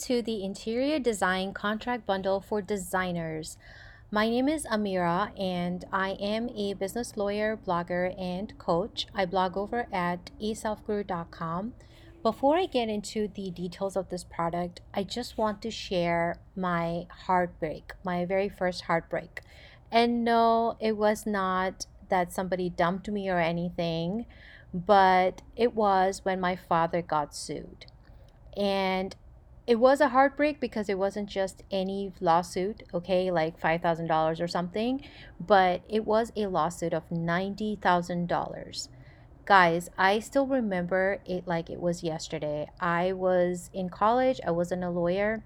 to the Interior Design Contract Bundle for Designers. My name is Amira, and I am a business lawyer, blogger, and coach. I blog over at aselfguru.com. Before I get into the details of this product, I just want to share my heartbreak, my very first heartbreak. And no, it was not that somebody dumped me or anything, but it was when my father got sued. And it was a heartbreak because it wasn't just any lawsuit, okay, like $5,000 or something, but it was a lawsuit of $90,000. Guys, I still remember it like it was yesterday. I was in college, I wasn't a lawyer.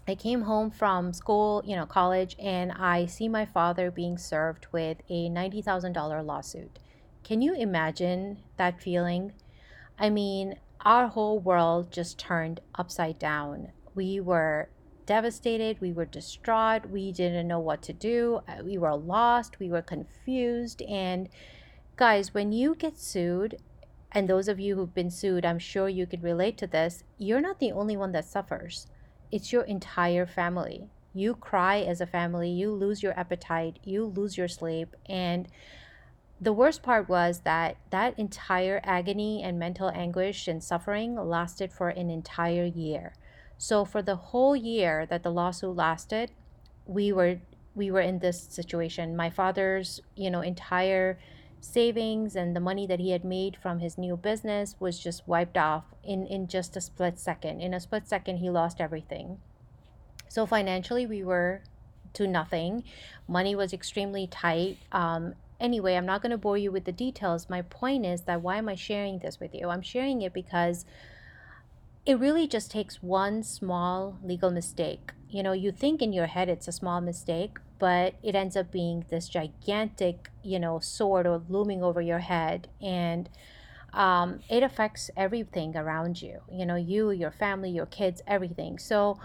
I came home from school, college, and I see my father being served with a $90,000 lawsuit. Can you imagine that feeling? I mean, our whole world just turned upside down. We were devastated, we were distraught, we didn't know what to do, we were lost, we were confused. And guys, when you get sued, and those of you who've been sued, I'm sure you could relate to this, you're not the only one that suffers. It's your entire family. You cry as a family, you lose your appetite, you lose your sleep, and the worst part was that that entire agony and mental anguish and suffering lasted for an entire year. So for the whole year that the lawsuit lasted, we were we were in this situation. My father's, entire savings and the money that he had made from his new business was just wiped off in just a split second. In a split second, he lost everything. So financially, we were to nothing. Money was extremely tight. Anyway, I'm not going to bore you with the details. My point is that why am I sharing this with you? I'm sharing it because it really just takes one small legal mistake. You think in your head it's a small mistake, but it ends up being this gigantic, sword or looming over your head. And it affects everything around you, you, your family, your kids, everything. So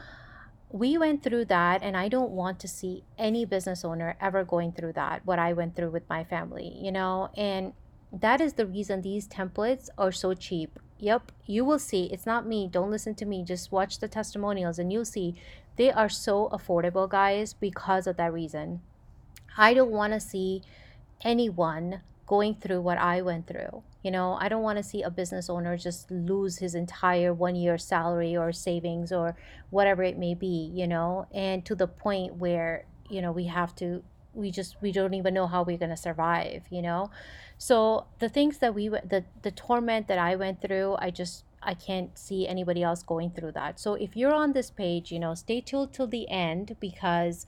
we went through that, and I don't want to see any business owner ever going through that, what I went through with my family, and that is the reason these templates are so cheap. Yep, you will see. It's not me. Don't listen to me. Just watch the testimonials and you'll see they are so affordable, guys, because of that reason. I don't want to see anyone going through what I went through. I don't want to see a business owner just lose his entire 1 year salary or savings or whatever it may be, and to the point where, we have to, we don't even know how we're going to survive. So the things that the torment that I went through, I can't see anybody else going through that. So if you're on this page, stay till the end, because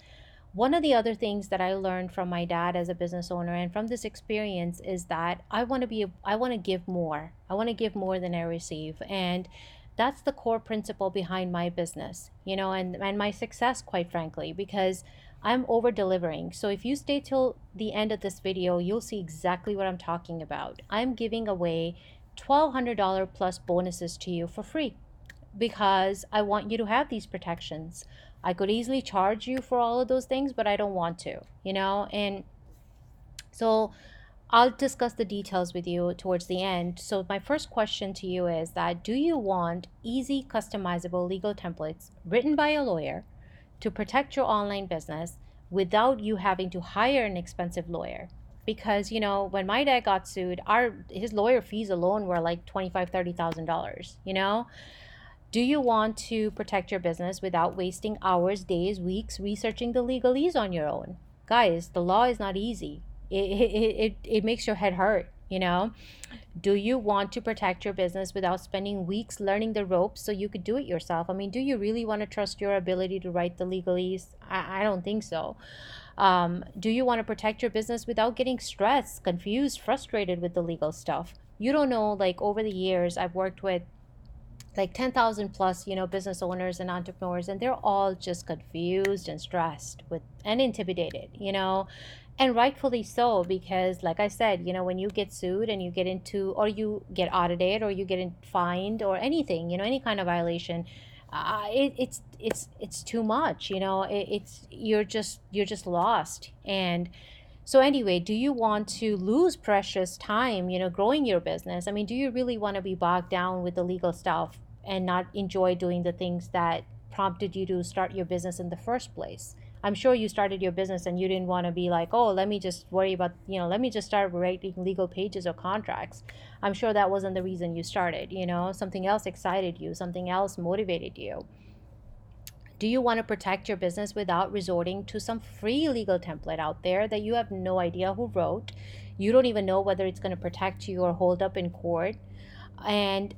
one of the other things that I learned from my dad as a business owner and from this experience is that I want to give more. I want to give more than I receive. And that's the core principle behind my business, and my success, quite frankly, because I'm over delivering. So if you stay till the end of this video, you'll see exactly what I'm talking about. I'm giving away $1,200 plus bonuses to you for free because I want you to have these protections. I could easily charge you for all of those things, but I don't want to. And so I'll discuss the details with you towards the end. So my first question to you is that do you want easy, customizable legal templates written by a lawyer to protect your online business without you having to hire an expensive lawyer? Because when my dad got sued, his lawyer fees alone were like $25,000-$30,000. Do you want to protect your business without wasting hours, days, weeks researching the legalese on your own? Guys, the law is not easy. It makes your head hurt. Do you want to protect your business without spending weeks learning the ropes so you could do it yourself? I mean, do you really want to trust your ability to write the legalese? I don't think so. Do you want to protect your business without getting stressed, confused, frustrated with the legal stuff? You don't know, like over the years, I've worked with like 10,000 plus, business owners and entrepreneurs, and they're all just confused and stressed with and intimidated. And rightfully so, because like I said, when you get sued and you get into, or you get audited, or you get fined, or anything, any kind of violation, it's too much. It's you're just lost. And so anyway, do you want to lose precious time, growing your business? I mean, do you really want to be bogged down with the legal stuff and not enjoy doing the things that prompted you to start your business in the first place. I'm sure you started your business and you didn't want to be like, oh, let me just worry about, let me just start writing legal pages or contracts. I'm sure that wasn't the reason you started. Something else excited you, something else motivated you. Do you want to protect your business without resorting to some free legal template out there that you have no idea who wrote? You don't even know whether it's going to protect you or hold up in court. And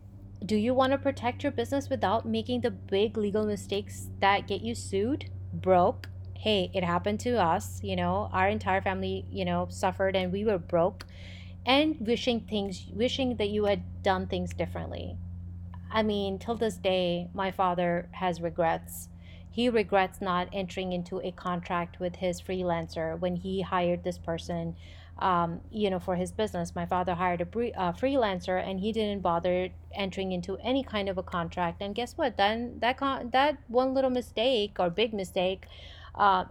do you want to protect your business without making the big legal mistakes that get you sued, broke? Hey, it happened to us. Our entire family, suffered and we were broke, and wishing that you had done things differently. I mean, till this day, my father has regrets. He regrets not entering into a contract with his freelancer when he hired this person, for his business. My father hired a freelancer, and he didn't bother entering into any kind of a contract. And guess what? Then that one little mistake or big mistake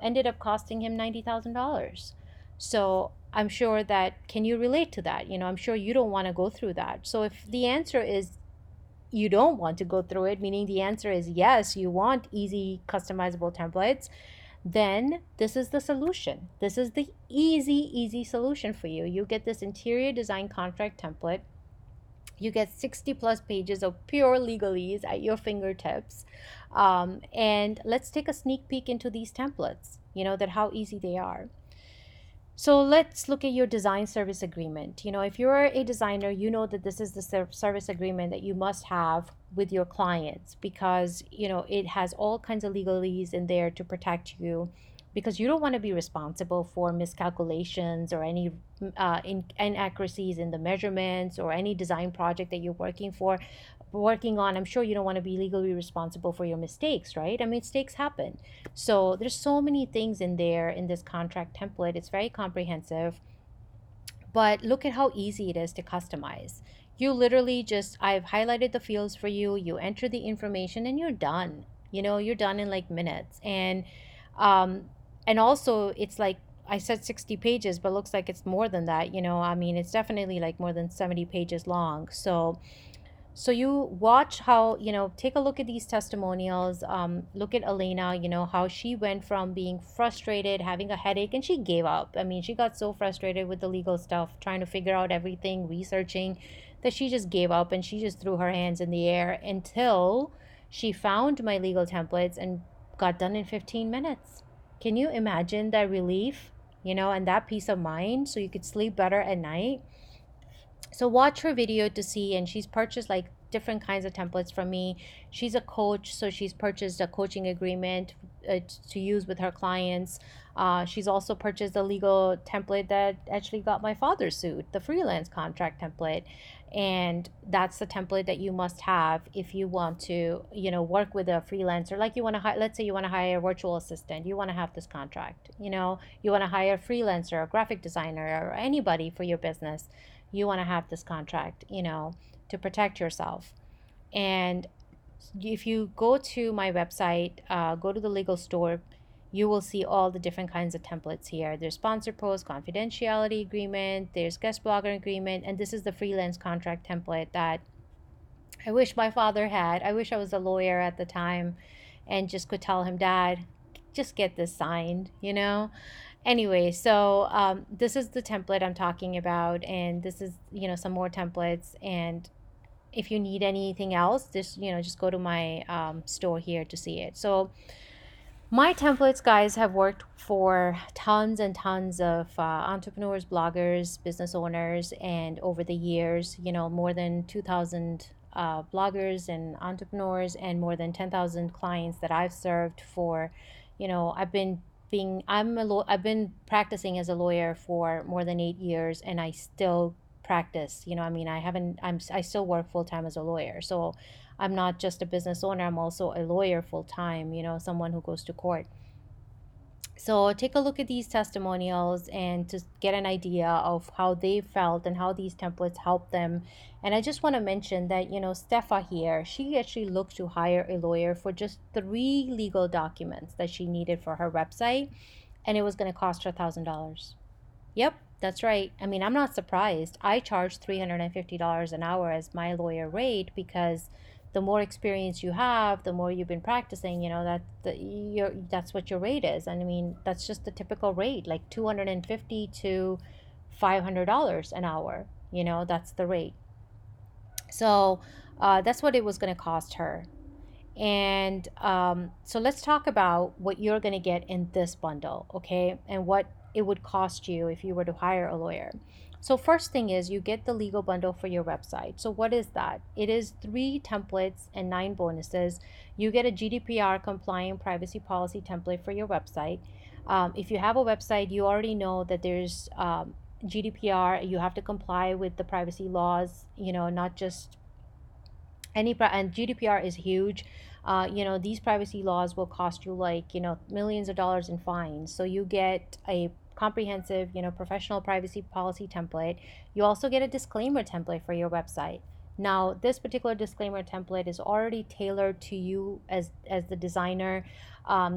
ended up costing him $90,000. So I'm sure that, can you relate to that? I'm sure you don't want to go through that. So if the answer is you don't want to go through it, meaning the answer is yes, you want easy customizable templates, then this is the solution. This is the easy solution for you. You get this interior design contract template. You get 60 plus pages of pure legalese at your fingertips. And let's take a sneak peek into these templates, that how easy they are. So let's look at your design service agreement. If you're a designer, you know that this is the service agreement that you must have with your clients, because, it has all kinds of legalese in there to protect you, because you don't want to be responsible for miscalculations or any inaccuracies in the measurements or any design project that you're working on. I'm sure you don't want to be legally responsible for your mistakes, right? I mean, mistakes happen. So there's so many things in there in this contract template. It's very comprehensive, but look at how easy it is to customize. You literally just, I've highlighted the fields for you, you enter the information, and you're done. You're done in like minutes. Um and also, it's like I said 60 pages, but looks like it's more than that. I mean, it's definitely like more than 70 pages long. So you watch how, take a look at these testimonials. Look at Elena, how she went from being frustrated, having a headache, and she gave up. I mean, she got so frustrated with the legal stuff, trying to figure out everything, researching, that she just gave up and she just threw her hands in the air until she found my legal templates and got done in 15 minutes. Can you imagine that relief, and that peace of mind, so you could sleep better at night? So watch her video to see, and she's purchased like different kinds of templates from me. She's a coach, so she's purchased a coaching agreement to use with her clients. She's also purchased a legal template that actually got my father sued, the freelance contract template. And that's the template that you must have if you want to, work with a freelancer. Like, you want to let's say you want to hire a virtual assistant, you want to have this contract. You want to hire a freelancer, a graphic designer, or anybody for your business, you want to have this contract, to protect yourself. And if you go to my website, go to the legal store, you will see all the different kinds of templates here. There's sponsor post, confidentiality agreement, there's guest blogger agreement, and this is the freelance contract template that I wish my father had. I wish I was a lawyer at the time and just could tell him, Dad, just get this signed. Anyway, so this is the template I'm talking about, and this is, some more templates. And if you need anything else, just go to my store here to see it. So my templates, guys, have worked for tons and tons of entrepreneurs, bloggers, business owners, and over the years, more than 2,000 bloggers and entrepreneurs, and more than 10,000 clients that I've served for. I've been practicing as a lawyer for more than 8 years, and I still practice. I mean, I still work full time as a lawyer. So I'm not just a business owner, I'm also a lawyer full time, someone who goes to court. So take a look at these testimonials and to get an idea of how they felt and how these templates help them. And I just want to mention that, Stefa here, she actually looked to hire a lawyer for just 3 legal documents that she needed for her website, and it was going to cost her $1,000. Yep, that's right. I mean, I'm not surprised. I charge $350 an hour as my lawyer rate, because the more experience you have, the more you've been practicing, that's what your rate is. And I mean, that's just the typical rate, like 250 to $500 an hour. That's the rate. So that's what it was going to cost her. And so let's talk about what you're going to get in this bundle, okay? And what it would cost you if you were to hire a lawyer. So, first thing is you get the legal bundle for your website. So, what is that? It is 3 templates and 9 bonuses. You get a GDPR compliant privacy policy template for your website. If you have a website, you already know that there's GDPR. You have to comply with the privacy laws, not just and GDPR is huge. These privacy laws will cost you, like, millions of dollars in fines. So you get a comprehensive, professional privacy policy template. You also get a disclaimer template for your website. Now, this particular disclaimer template is already tailored to you as the designer.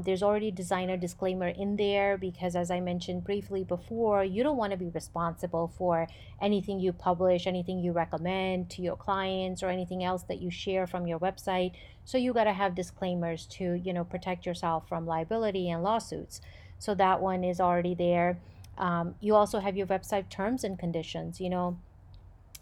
There's already designer disclaimer in there because, as I mentioned briefly before, you don't want to be responsible for anything you publish, anything you recommend to your clients, or anything else that you share from your website. So you got to have disclaimers to, protect yourself from liability and lawsuits. So that one is already there. You also have your website terms and conditions.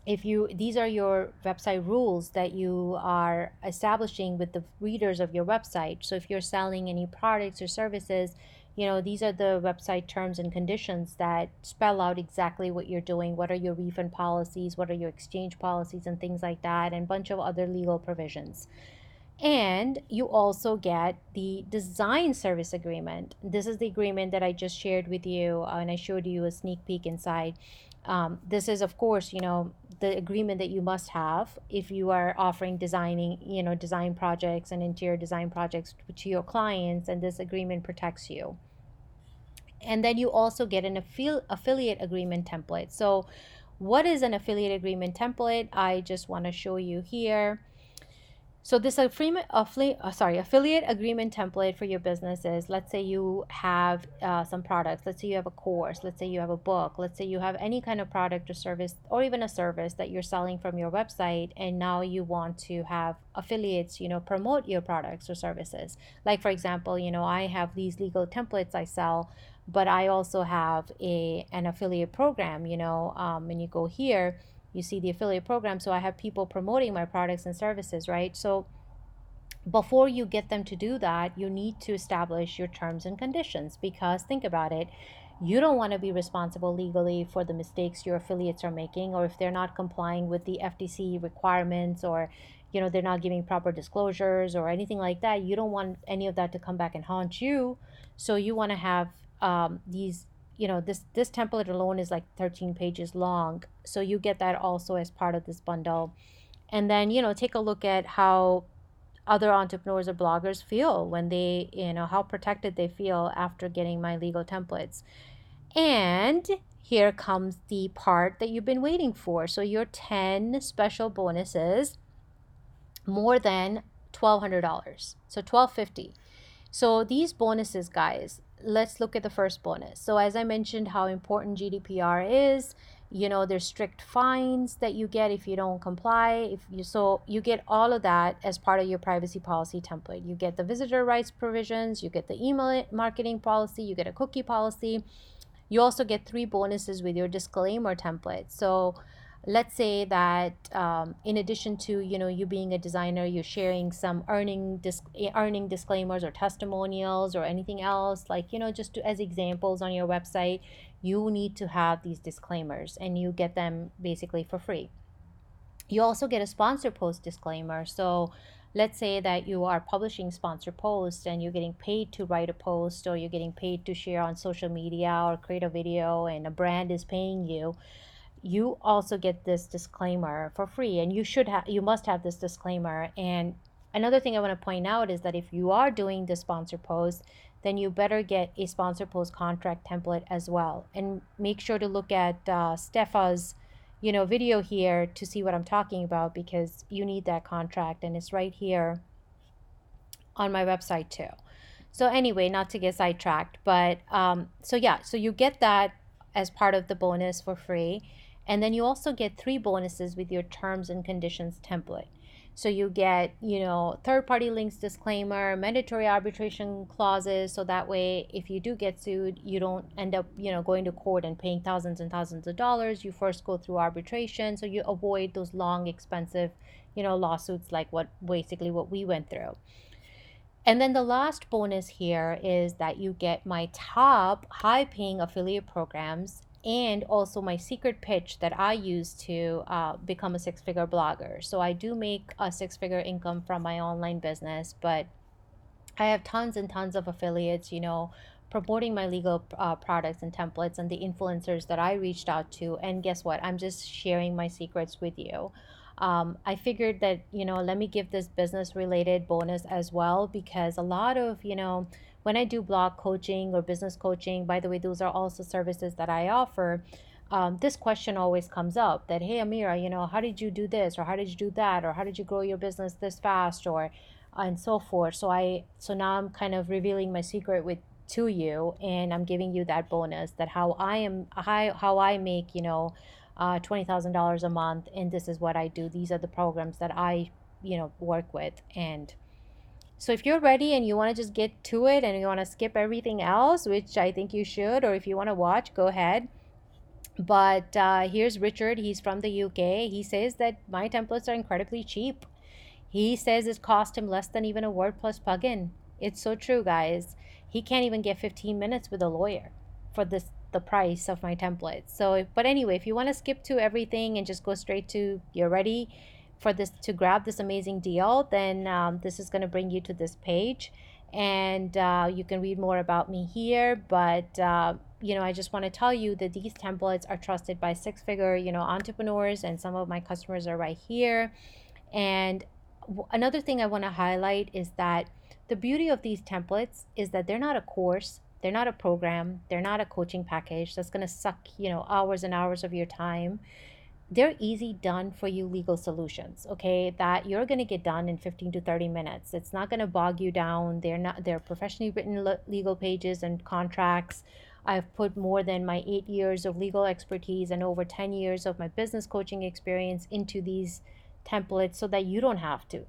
If you these are your website rules that you are establishing with the readers of your website. So if you're selling any products or services, these are the website terms and conditions that spell out exactly what you're doing. What are your refund policies, what are your exchange policies, and things like that, and a bunch of other legal provisions. And you also get the design service agreement. This is the agreement that I just shared with you, and I showed you a sneak peek inside. This is, of course, the agreement that you must have if you are offering design projects and interior design projects to your clients, and this agreement protects you. And then you also get an affiliate agreement template. So, what is an affiliate agreement template? I just want to show you here. So this affiliate agreement template for your business is, let's say you have some products. Let's say you have a course. Let's say you have a book. Let's say you have any kind of product or service, or even a service that you're selling from your website, and now you want to have affiliates, promote your products or services. Like, for example, I have these legal templates I sell, but I also have an affiliate program. When you go here, you see the affiliate program. So I have people promoting my products and services, right? So before you get them to do that, you need to establish your terms and conditions, because think about it. You don't want to be responsible legally for the mistakes your affiliates are making, or if they're not complying with the FTC requirements, or they're not giving proper disclosures or anything like that. You don't want any of that to come back and haunt you. So you want to have these this template alone is like 13 pages long. So you get that also as part of this bundle. And then take a look at how other entrepreneurs or bloggers feel when they, how protected they feel after getting my legal templates. And here comes the part that you've been waiting for. So your 10 special bonuses, more than $1,200. So $1,250. So these bonuses, guys, let's look at the first bonus. So as I mentioned, how important GDPR is. There's strict fines that you get if you don't comply. So you get all of that as part of your privacy policy template. You get the visitor rights provisions, you get the email marketing policy, you get a cookie policy. You also get 3 bonuses with your disclaimer template. So let's say that in addition to you being a designer, you're sharing some earning disclaimers or testimonials or anything else, like just as examples on your website. You need to have these disclaimers, and you get them basically for free. You also get a sponsor post disclaimer. So let's say that you are publishing sponsor posts and you're getting paid to write a post, or you're getting paid to share on social media or create a video, and a brand is paying you. You also get this disclaimer for free, and you must have this disclaimer. And another thing I want to point out is that if you are doing the sponsor post, then you better get a sponsor post contract template as well, and make sure to look at Stefa's video here to see what I'm talking about, because you need that contract, and it's right here on my website too. So anyway, not to get sidetracked, but so you get that as part of the bonus for free. And then you also get 3 bonuses with your terms and conditions template. So you get, third party links disclaimer, mandatory arbitration clauses. So that way, if you do get sued, you don't end up, going to court and paying thousands and thousands of dollars. You first go through arbitration. So you avoid those long, expensive, lawsuits like what we went through. And then the last bonus here is that you get my top high paying affiliate programs and also my secret pitch that I use to become a six-figure blogger. So I do make a six-figure income from my online business, but I have tons and tons of affiliates, promoting my legal products and templates and the influencers that I reached out to. And guess what? I'm just sharing my secrets with you. I figured that, let me give this business related bonus as well, because a lot of, when I do blog coaching or business coaching, by the way, those are also services that I offer. This question always comes up that, hey, Amira, how did you do this? Or how did you do that? Or how did you grow your business this fast? Or and so forth. So now I'm kind of revealing my secret with to you, and I'm giving you that bonus that how I make, $20,000 a month, and this is what I do. These are the programs that I, work with. And so if you're ready and you want to just get to it and you want to skip everything else, which I think you should, or if you want to watch, go ahead. But here's Richard. He's from the UK. He says that my templates are incredibly cheap. He says it cost him less than even a WordPress plugin. It's so true, guys. He can't even get 15 minutes with a lawyer for the price of my templates. So, but anyway, if you want to skip to everything and just go straight to you're ready for this to grab this amazing deal, then this is going to bring you to this page, and you can read more about me here. But I just want to tell you that these templates are trusted by six-figure, entrepreneurs, and some of my customers are right here. And another thing I want to highlight is that the beauty of these templates is that they're not a course, they're not a program, they're not a coaching package that's going to suck, hours and hours of your time. They're easy done for you legal solutions, okay, that you're going to get done in 15 to 30 minutes. It's not going to bog you down. They're professionally written legal pages and contracts. I've put more than my 8 years of legal expertise and over 10 years of my business coaching experience into these templates so that you don't have to,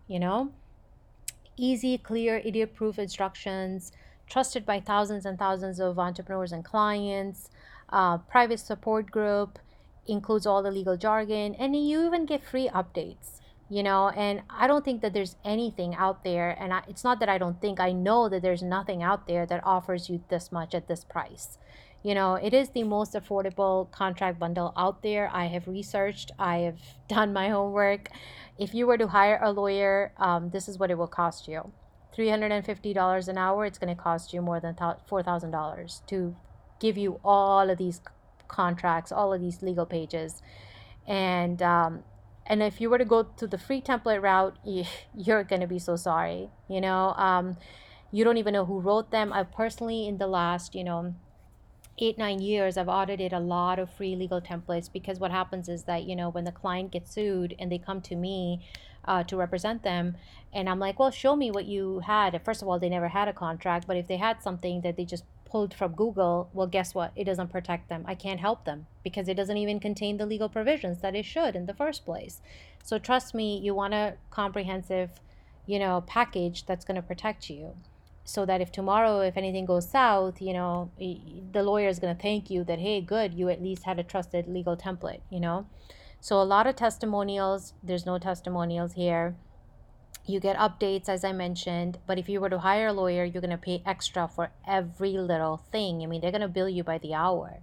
easy, clear, idiot proof instructions, trusted by thousands and thousands of entrepreneurs and clients, private support group, includes all the legal jargon, and you even get free updates. And I don't think that there's anything out there, and it's not that I don't think, I know that there's nothing out there that offers you this much at this price. It is the most affordable contract bundle out there. I have researched, I have done my homework. If you were to hire a lawyer, this is what it will cost you. $350 an hour. It's going to cost you more than $4,000 to give you all of these contracts, all of these legal pages. And if you were to go to the free template route, you're going to be so sorry. You don't even know who wrote them. I've personally, in the last, 8-9 years, I've audited a lot of free legal templates, because what happens is that, when the client gets sued and they come to me to represent them, and I'm like, well, show me what you had. First of all, they never had a contract, but if they had something that they just pulled from Google, well, guess what? It doesn't protect them. I can't help them because it doesn't even contain the legal provisions that it should in the first place. So trust me, you want a comprehensive, package that's going to protect you, so that if tomorrow, if anything goes south, the lawyer is going to thank you that, hey, good, you at least had a trusted legal template. So a lot of testimonials. There's no testimonials here. You get updates, as I mentioned, but if you were to hire a lawyer, you're going to pay extra for every little thing. I mean, they're going to bill you by the hour.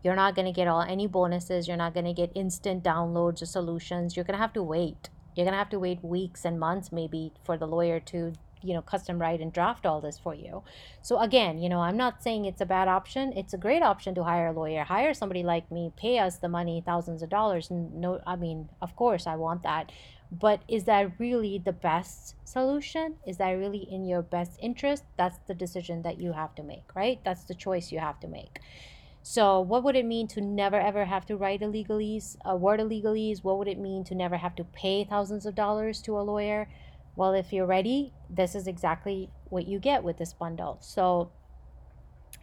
You're not going to get any bonuses. You're not going to get instant downloads or solutions. You're going to have to wait. You're going to have to wait weeks and months maybe for the lawyer to, custom write and draft all this for you. So again, I'm not saying it's a bad option. It's a great option to hire a lawyer. Hire somebody like me, pay us the money, thousands of dollars. No, I mean, of course I want that. But is that really the best solution? Is that really in your best interest? That's the decision that you have to make, right? That's the choice you have to make. So what would it mean to never ever have to write a word of legalese? What would it mean to never have to pay thousands of dollars to a lawyer? Well, if you're ready, this is exactly what you get with this bundle. So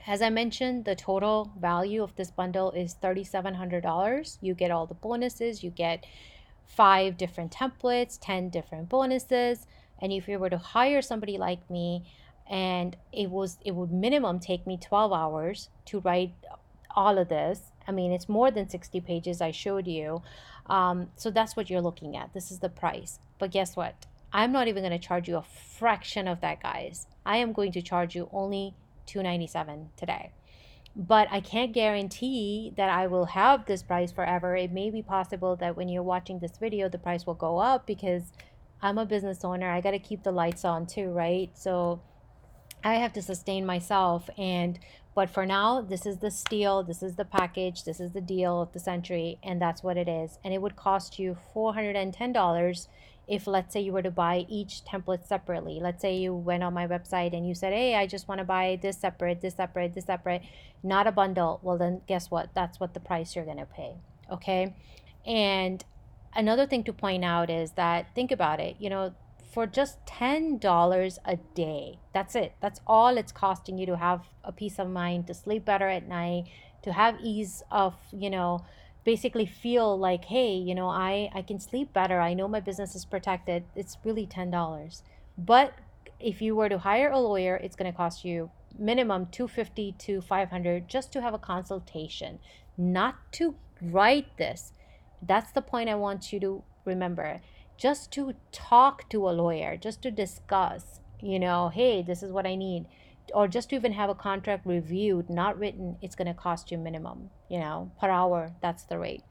as I mentioned, the total value of this bundle is $3,700. You get all the bonuses. You get 5 different templates, 10 different bonuses. And if you were to hire somebody like me, and it would minimum take me 12 hours to write all of this. I mean, it's more than 60 pages I showed you. So that's what you're looking at. This is the price. But guess what? I'm not even going to charge you a fraction of that, guys. I am going to charge you only $297 today. But I can't guarantee that I will have this price forever. It may be possible that when you're watching this video, the price will go up because I'm a business owner. I got to keep the lights on too, right? So I have to sustain myself. And but for now, this is the steal, this is the package, this is the deal of the century, and that's what it is. And it would cost you $410 if, let's say, you were to buy each template separately. Let's say you went on my website and you said, hey, I just want to buy this separate, this separate, this separate, not a bundle. Well, then guess what? That's what the price you're going to pay. Okay. And another thing to point out is that, think about it, for just $10 a day, that's it. That's all it's costing you to have a peace of mind, to sleep better at night, to have ease of, basically feel like, hey, I can sleep better. I know my business is protected. It's really $10. But if you were to hire a lawyer, it's going to cost you minimum 250 to 500 just to have a consultation, not to write this. That's the point I want you to remember. Just to talk to a lawyer, just to discuss, hey, this is what I need, or just to even have a contract reviewed, not written, it's going to cost you minimum, per hour. That's the rate.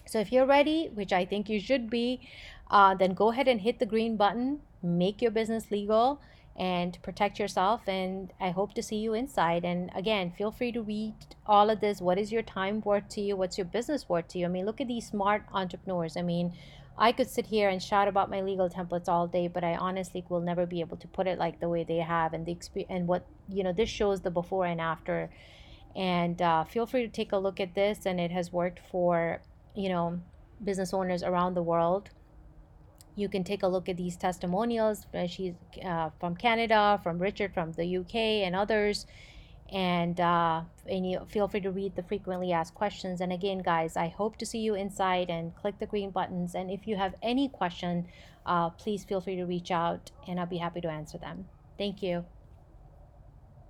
So if you're ready, which I think you should be, then go ahead and hit the green button, make your business legal, and protect yourself. And I hope to see you inside. And again, feel free to read all of this. What is your time worth to you? What's your business worth to you? I mean, look at these smart entrepreneurs. I mean, I could sit here and shout about my legal templates all day, but I honestly will never be able to put it like the way they have, and the experience, and what, this shows the before and after. And feel free to take a look at this, and it has worked for, business owners around the world. You can take a look at these testimonials. She's from Canada, from Richard from the UK, and others. And you feel free to read the frequently asked questions. And again, guys, I hope to see you inside, and click the green buttons. And if you have any question, please feel free to reach out, and I'll be happy to answer them. Thank you.